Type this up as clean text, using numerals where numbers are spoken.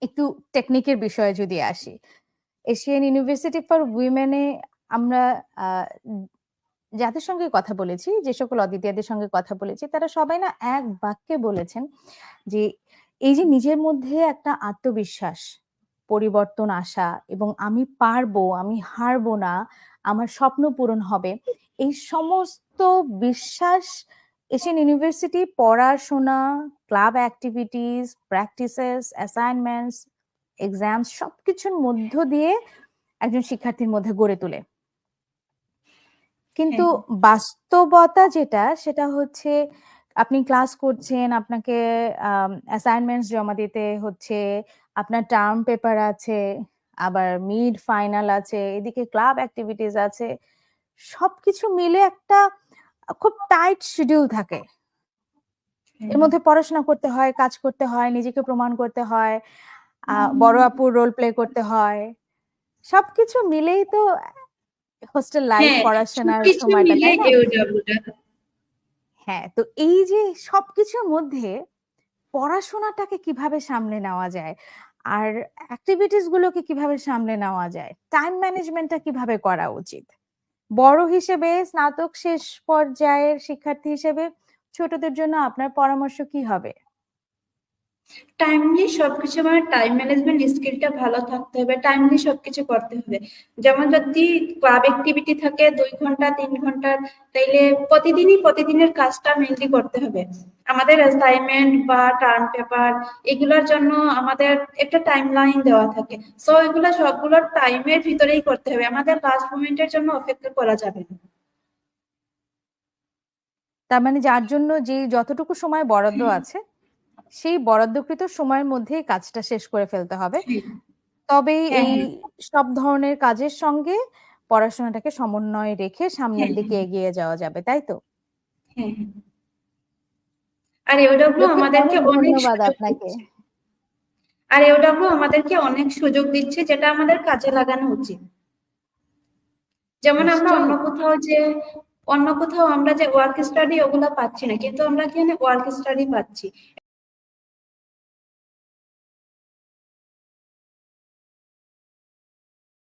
একটু টেকনিকের বিষয়ে যদি আসি, এশিয়ান ইউনিভার্সিটি ফর উইমেনে আমরা যাদের সঙ্গে কথা বলেছি, যে সকল অদ্বিতীয়দের সঙ্গে কথা বলেছি, তারা সবাই না এক বাক্যে বলেছেন যে এই যে নিজের মধ্যে একটা আত্মবিশ্বাস, পরিবর্তন আসা এবং আমি পারবো, আমি হারবো না, আমার স্বপ্ন পূরণ হবে, এই সমস্ত বিশ্বাস এশিয়ান ইউনিভার্সিটি পড়াশোনা, club activities, practices, assignments, exam সবকিছুর মধ্য দিয়ে একজন শিক্ষার্থীর মধ্যে গড়ে তোলে। কিন্তু বাস্তবতা যেটা, সেটা হচ্ছে আপনি ক্লাস করছেন, আপনাকে অ্যাসাইনমেন্টস জমা দিতে হচ্ছে, আপনার টার্ম পেপার আছে, আবার মিড ফাইনাল আছে, এদিকে ক্লাব অ্যাক্টিভিটিস আছে, সবকিছু মিলে একটা খুব টাইট শিডিউল থাকে। এর মধ্যে পড়াশোনা করতে হয়, কাজ করতে হয়, নিজেকে প্রমাণ করতে হয়, বড় আপুর রোল প্লে করতে হয়, সবকিছু মিলেই তো হোস্টেল লাইফ, পড়াশোনার সময়টা, তাই না? হ্যাঁ, তো এই যে সবকিছুর মধ্যে পড়াশোনাটাকে কিভাবে সামলে নেওয়া যায়, আর অ্যাক্টিভিটিস গুলোকে কিভাবে সামলে নেওয়া যায়, টাইম ম্যানেজমেন্টটা কিভাবে করা উচিত, বড় হিসেবে, স্নাতক শেষ পর্যায়ের শিক্ষার্থী হিসেবে ছোটদের জন্য আপনার পরামর্শ কি হবে? টাইমলি সবকিছু, মানে টাইম ম্যানেজমেন্ট স্কিলটা ভালো থাকতে হবে, টাইমলি সবকিছু করতে হবে। যেমন যদি ক্লাব অ্যাক্টিভিটি থাকে 2 ঘন্টা 3 ঘন্টা, তাইলে প্রতিদিনের কাজটা মেনলি করতে হবে। আমাদের অ্যাসাইনমেন্ট বা টার্ম পেপার এগুলোর জন্য আমাদের একটা টাইম লাইন দেওয়া থাকে, সো এগুলো সবগুলোর টাইমের ভিতরেই করতে হবে, আমাদের লাস্ট মোমেন্টের জন্য অপেক্ষা করা যাবে না। তার মানে যার জন্য যে যতটুকু সময় বরাদ্দ আছে, সেই বরাদ্দকৃত সময়ের মধ্যেই কাজটা শেষ করে ফেলতে হবে, তবেই এই সব ধরনের কাজের সঙ্গে পড়াশোনাটাকে সমন্বয় রেখে সামনের দিকে এগিয়ে যাওয়া যাবে, তাই তো? আর এওডব্লিউ আমাদেরকে অনেক ধন্যবাদ আপনাকে। আর এওডব্লিউ আমাদেরকে অনেক সুযোগ দিচ্ছে, যেটা আমাদের কাজে লাগানো উচিত। যেমন আমরা অন্য কোথাও আমরা যে ওয়ার্ক স্টাডি ওগুলা পাচ্ছি না, কিন্তু আমরা এখানে ওয়ার্ক স্টাডি পাচ্ছি।